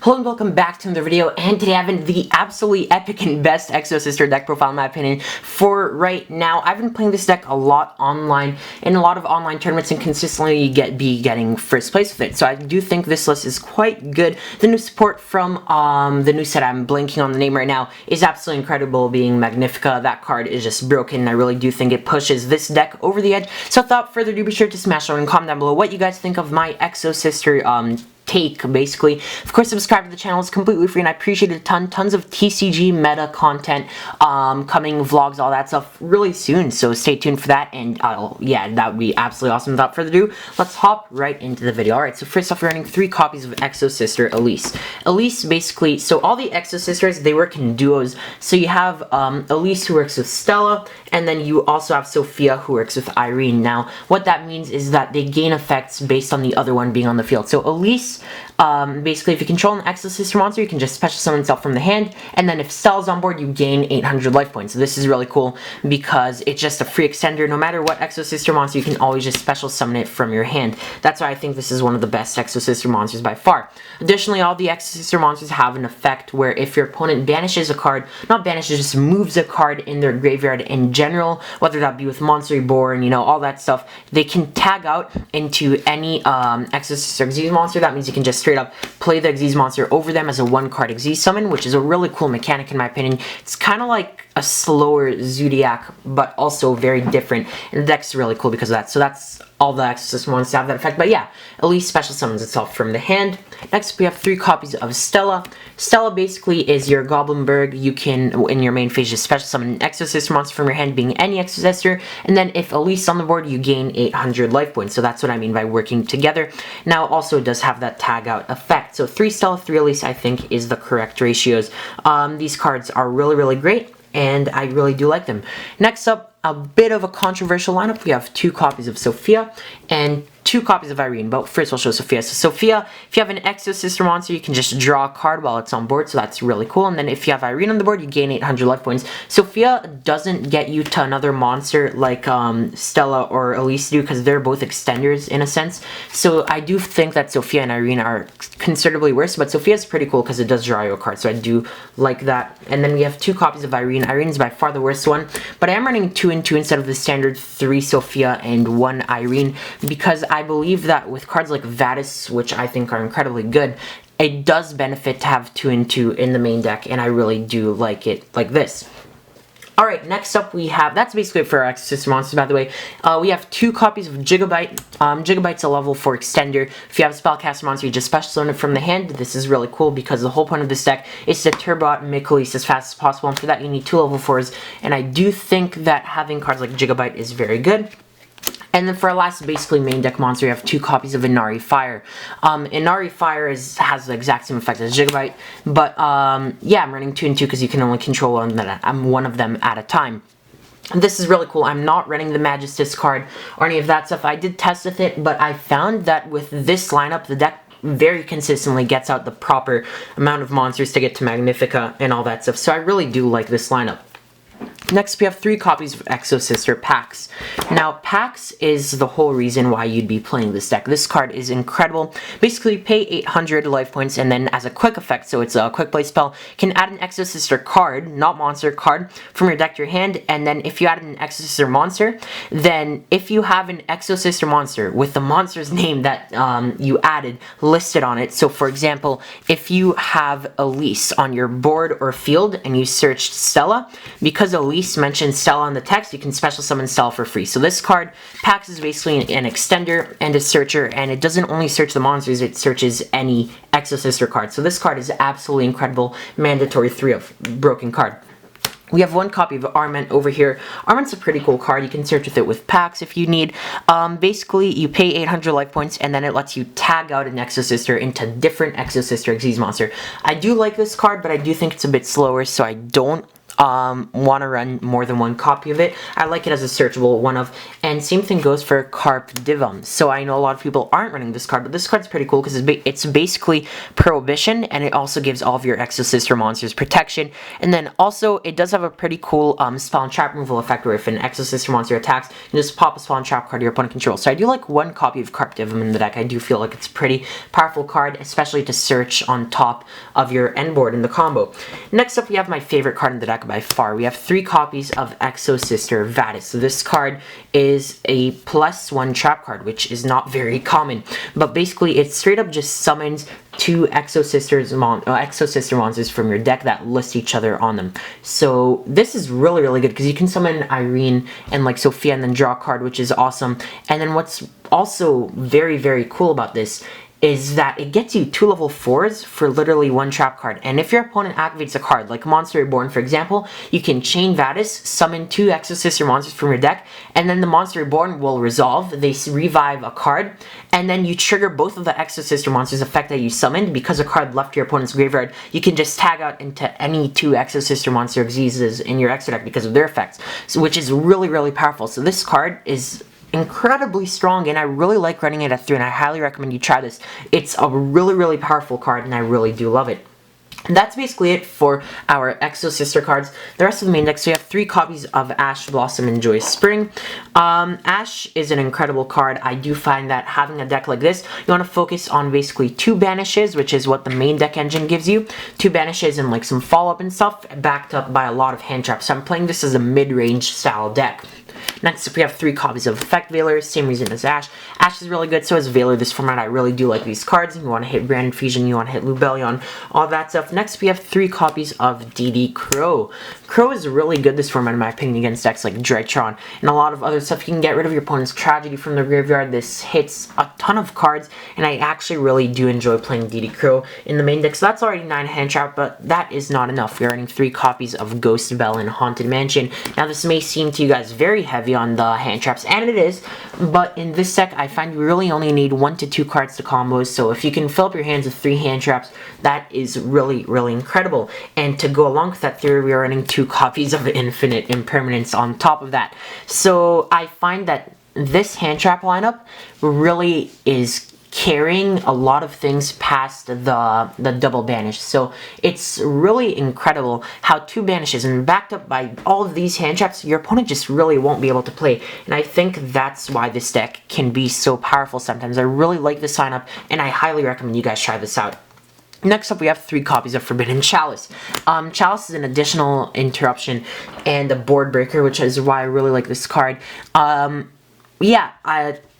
Hello and welcome back to another video, and today I have the absolutely epic and best Exosister deck profile in my opinion for right now. I've been playing this deck a lot online, in a lot of online tournaments, and consistently be getting first place with it. So I do think this list is quite good. The new support from the new set, I'm blanking on the name right now, is absolutely incredible, being Magnifica. That card is just broken, and I really do think it pushes this deck over the edge. So without further ado, be sure to smash on and comment down below what you guys think of my Exosister take, basically. Of course, subscribe to the channel. It's completely free, and I appreciate it a ton. Tons of TCG meta content coming, vlogs, all that stuff really soon, so stay tuned for that. And yeah, that would be absolutely awesome. Without further ado, let's hop right into the video. Alright, so first off, we're running 3 copies of Exosister Elise. Elise, basically, so all the Exosisters, they work in duos. So you have Elise, who works with Stella, and then you also have Sophia, who works with Irene. Now, what that means is that they gain effects based on the other one being on the field. So Elise, basically, if you control an Exosister monster, you can just special summon itself from the hand, and then if Stella's on board, you gain 800 life points. So this is really cool because it's just a free extender. No matter what Exosister monster, you can always just special summon it from your hand. That's why I think this is one of the best Exosister monsters by far. Additionally, all the Exosister monsters have an effect where if your opponent banishes a card, not banishes, just moves a card in their graveyard in general, whether that be with Monster Reborn, you know, all that stuff, they can tag out into any Exosister Exige monster. That means you can just straight up play the Exige monster over them as a 1-card Exige summon, which is a really cool mechanic in my opinion. It's kind of like a slower Zodiac, but also very different, and the deck's really cool because of that. So that's all the Exorcist monsters have that effect, but yeah, Elise special summons itself from the hand. Next, we have 3 copies of Stella. Stella basically is your Goblinberg. You can, in your main phase, just special summon an Exorcist monster from your hand, being any Exorcister, and then if Elise on the board, you gain 800 life points. So that's what I mean by working together. Now, also, it does have that tag out effect. So 3 Stella, 3 Elise, I think, is the correct ratios. These cards are really, really great, and I really do like them. Next up, a bit of a controversial lineup. We have 2 copies of Sophia and 2 copies of Irene, but first we'll show Sophia. So Sophia, if you have an Exosister monster, you can just draw a card while it's on board, so that's really cool. And then if you have Irene on the board, you gain 800 life points. Sophia doesn't get you to another monster like Stella or Elise do, because they're both extenders in a sense. So I do think that Sophia and Irene are considerably worse, but Sophia's pretty cool because it does draw you a card, so I do like that. And then we have 2 copies of Irene. Irene is by far the worst one, but I am running 2 and 2 instead of the standard 3 Sophia and 1 Irene, because I believe that with cards like Vadis, which I think are incredibly good, it does benefit to have 2 and 2 in the main deck, and I really do like it like this. Alright, next up we have, that's basically it for our Exorcist monsters, by the way. We have 2 copies of Gigabyte. Gigabyte's a level 4 extender. If you have a spellcaster monster, you just special summon it from the hand. This is really cool because the whole point of this deck is to turbo out and make Elise as fast as possible, and for that you need 2 level 4s, and I do think that having cards like Gigabyte is very good. And then for our last basically main deck monster, we have 2 copies of Inari Fire. Inari Fire has the exact same effect as Gigabyte, but yeah, I'm running 2 and 2 because you can only control one of them at a time. This is really cool. I'm not running the Magistus card or any of that stuff. I did test with it, but I found that with this lineup, the deck very consistently gets out the proper amount of monsters to get to Magnifica and all that stuff. So I really do like this lineup. Next, we have 3 copies of Exosister Pax. Now, Pax is the whole reason why you'd be playing this deck. This card is incredible. Basically, you pay 800 life points, and then as a quick effect, so it's a quick play spell, you can add an Exosister card, not monster card, from your deck to your hand, and then if you add an Exosister monster, then if you have an Exosister monster with the monster's name that you added listed on it, so for example, if you have Elise on your board or field and you searched Stella, because Elise mentions Stella on the text, you can special summon Stella for free. So this card, Pax, is basically an extender and a searcher, and it doesn't only search the monsters, it searches any Exosister card. So this card is absolutely incredible, mandatory 3 of broken card. We have 1 copy of Arment over here. Arment's a pretty cool card. You can search with it with Pax if you need. Basically, you pay 800 life points, and then it lets you tag out an Exosister into different Exosister Exige monster. I do like this card, but I do think it's a bit slower, so I don't want to run more than one copy of it, I like it as a searchable one of, and same thing goes for Carp Divum. So I know a lot of people aren't running this card, but this card's pretty cool because it's basically Prohibition, and it also gives all of your Exosister monsters protection, and then also it does have a pretty cool spell and trap removal effect where if an Exosister monster attacks, you just pop a spell and trap card your opponent controls. So I do like one copy of Carp Divum in the deck. I do feel like it's a pretty powerful card, especially to search on top of your end board in the combo. Next up, we have my favorite card in the deck by far. We have 3 copies of Exosister Vadis. So this card is a +1 trap card, which is not very common, but basically it straight up just summons 2 Exosister monsters from your deck that list each other on them. So this is really, really good because you can summon Irene and like Sophia and then draw a card, which is awesome. And then what's also very, very cool about this is that it gets you 2 level 4s for literally 1 trap card. And if your opponent activates a card, like Monster Reborn for example, you can chain Vadis, summon 2 Exosister monsters from your deck, and then the Monster Reborn will resolve. They revive a card, and then you trigger both of the Exosister monsters effect that you summoned. Because a card left your opponent's graveyard, you can just tag out into any 2 Exosister monster Exesis in your extra deck because of their effects, so, which is really, really powerful. So this card is incredibly strong, and I really like running it at 3, and I highly recommend you try this. It's a really, really powerful card, and I really do love it. And that's basically it for our Exosister cards. The rest of the main deck, so you have 3 copies of Ash Blossom and Joyous Spring. Ash is an incredible card. I do find that having a deck like this, you want to focus on basically 2 banishes, which is what the main deck engine gives you. 2 banishes and like some follow-up and stuff, backed up by a lot of hand traps. So I'm playing this as a mid-range style deck. Next up, we have 3 copies of Effect Veiler, same reason as Ash. Ash is really good, so is Veiler. This format, I really do like these cards. You want to hit Branded Fusion, you want to hit Lubellion, all that stuff. Next, we have 3 copies of DD Crow. Crow is really good this format, in my opinion, against decks like Drytron and a lot of other stuff. You can get rid of your opponent's Tragedy from the graveyard. This hits a ton of cards, and I actually really do enjoy playing DD Crow in the main deck. So that's already 9 hand trap, but that is not enough. We're running 3 copies of Ghost Bell and Haunted Mansion. Now, this may seem to you guys very heavy on the hand traps, and it is, but in this deck I find you really only need 1 to 2 cards to combos, so if you can fill up your hands with 3 hand traps, that is really, really incredible. And to go along with that theory, we are running 2 copies of Infinite Impermanence on top of that. So I find that this hand trap lineup really is carrying a lot of things past the double banish. So it's really incredible how 2 banishes and backed up by all of these hand traps, your opponent just really won't be able to play. And I think that's why this deck can be so powerful sometimes. I really like this lineup, and I highly recommend you guys try this out. Next up, we have 3 copies of Forbidden Chalice. Chalice is an additional interruption and a board breaker, which is why I really like this card.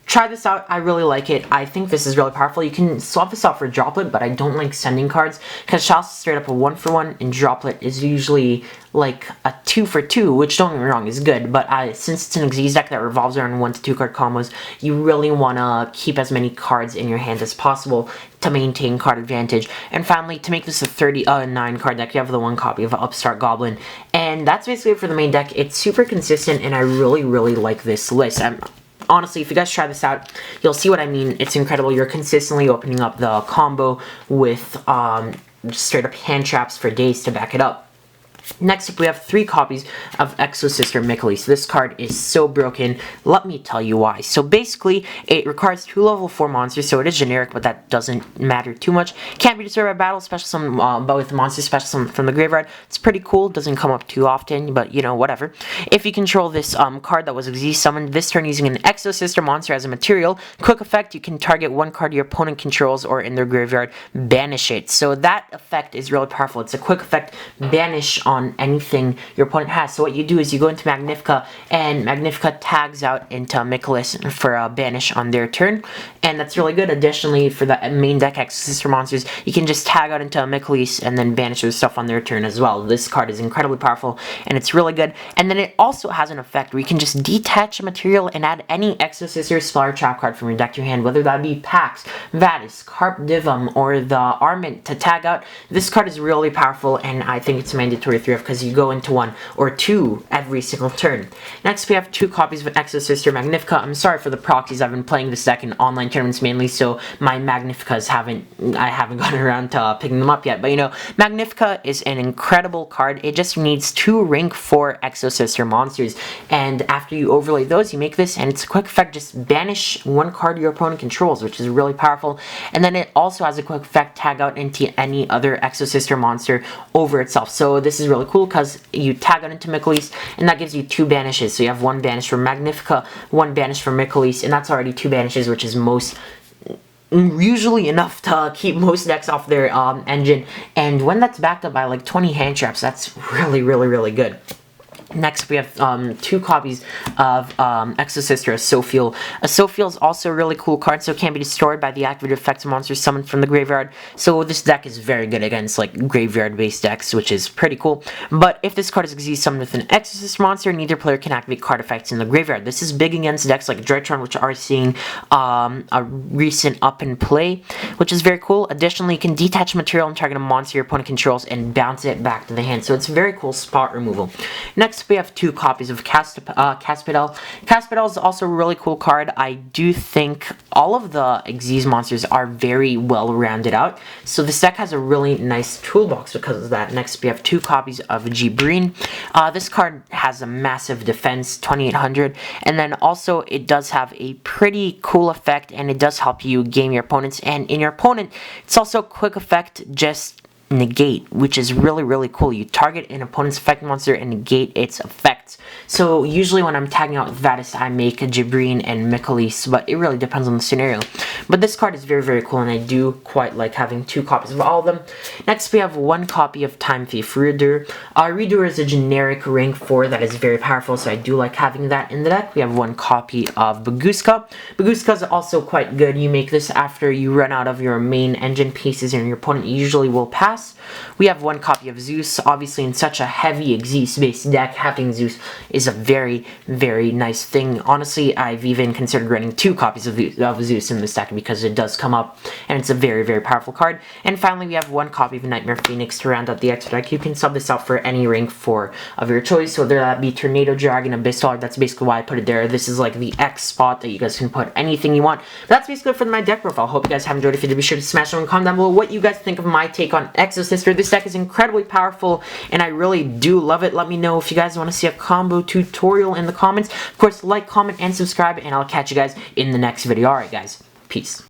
Try this out. I really like it. I think this is really powerful. You can swap this out for Droplet, but I don't like sending cards because Chalice is straight up a 1-for-1, and Droplet is usually like a 2-for-2, which, don't get me wrong, is good. But since it's an Xyz deck that revolves around 1 to 2 card combos, you really want to keep as many cards in your hand as possible to maintain card advantage. And finally, to make this a 9 card deck, you have the 1 copy of Upstart Goblin. And that's basically it for the main deck. It's super consistent, and I really, really like this list. Honestly, if you guys try this out, you'll see what I mean. It's incredible. You're consistently opening up the combo with straight up hand traps for days to back it up. Next up, we have 3 copies of Exosister Mikulis. This card is so broken. Let me tell you why. So basically, it requires 2 level 4 monsters, so it is generic, but that doesn't matter too much. Can't be destroyed by battle, special summon, but with monster special summon from the graveyard. It's pretty cool. Doesn't come up too often, but you know, whatever. If you control this card that was Xyz summoned this turn using an Exosister monster as a material, quick effect, you can target 1 card your opponent controls or in their graveyard, banish it. So that effect is really powerful. It's a quick effect, banish on anything your opponent has. So what you do is you go into Magnifica, and Magnifica tags out into Mikulis for a banish on their turn, and that's really good. Additionally, for the main deck Exosister monsters, you can just tag out into Mikulis and then banish their stuff on their turn as well. This card is incredibly powerful, and it's really good. And then it also has an effect where you can just detach a material and add any Exosister spell or trap card from your deck to your hand, whether that be Pax, Vadis, Carp Divum, or the Armament to tag out. This card is really powerful, and I think it's mandatory 3 of, because you go into 1 or 2 every single turn. Next, we have 2 copies of Exosister Magnifica. I'm sorry for the proxies, I've been playing this deck in online tournaments mainly, so my Magnificas I haven't gotten around to picking them up yet. But you know, Magnifica is an incredible card. It just needs 2 rank 4 Exosister monsters, and after you overlay those, you make this, and it's a quick effect. Just banish 1 card your opponent controls, which is really powerful. And then it also has a quick effect, tag out into any other Exosister monster over itself. So this is really cool because you tag out into Mikolis, and that gives you 2 banishes. So you have 1 banish for Magnifica, 1 banish for Mikolis, and that's already 2 banishes, which is usually enough to keep most decks off their engine. And when that's backed up by like 20 hand traps, that's really good. Next, we have 2 copies of Exosister Asophiel. Asophiel is also a really cool card, so it can be destroyed by the activated effects of monsters summoned from the graveyard. So this deck is very good against like graveyard-based decks, which is pretty cool. But if this card is Exi summoned with an Exorcist monster, neither player can activate card effects in the graveyard. This is big against decks like Drytron, which are seeing a recent up in play, which is very cool. Additionally, you can detach material and target a monster your opponent controls and bounce it back to the hand. So it's very cool spot removal. Next, we have 2 copies of Caspidel. Caspidel is also a really cool card. I do think all of the Xyz monsters are very well rounded out, so this deck has a really nice toolbox because of that. Next, we have 2 copies of Gibrine. This card has a massive defense, 2800, and then also it does have a pretty cool effect, and it does help you game your opponents. And in your opponent, it's also a quick effect, just negate, which is really cool. You target an opponent's effect monster and negate its effects. So usually when I'm tagging out Vadis, I make a Gibrine and Mikolis, but it really depends on the scenario. But this card is very cool, and I do quite like having 2 copies of all of them. Next, we have 1 copy of Time Thief Reader. Reader is a generic rank 4 that is very powerful, so I do like having that in the deck. We have 1 copy of Baguska. Baguska is also quite good. You make this after you run out of your main engine pieces, and your opponent usually will pass. We have 1 copy of Zeus. Obviously, in such a heavy Xyz-based deck, having Zeus is a very nice thing. Honestly, I've even considered running 2 copies of Zeus in this deck because it does come up, and it's a very powerful card. And finally, we have 1 copy of Nightmare Phoenix to round out the extra deck. You can sub this out for any rank 4 of your choice, so whether that be Tornado Dragon, Abyssal. That's basically why I put it there. This is like the X spot that you guys can put anything you want. But that's basically it for my deck profile. Hope you guys have enjoyed. If you did, be sure to smash one comment down below what you guys think of my take on Exosister. This deck is incredibly powerful, and I really do love it. Let me know if you guys want to see a combo tutorial in the comments. Of course, like, comment, and subscribe, and I'll catch you guys in the next video. Alright guys, peace.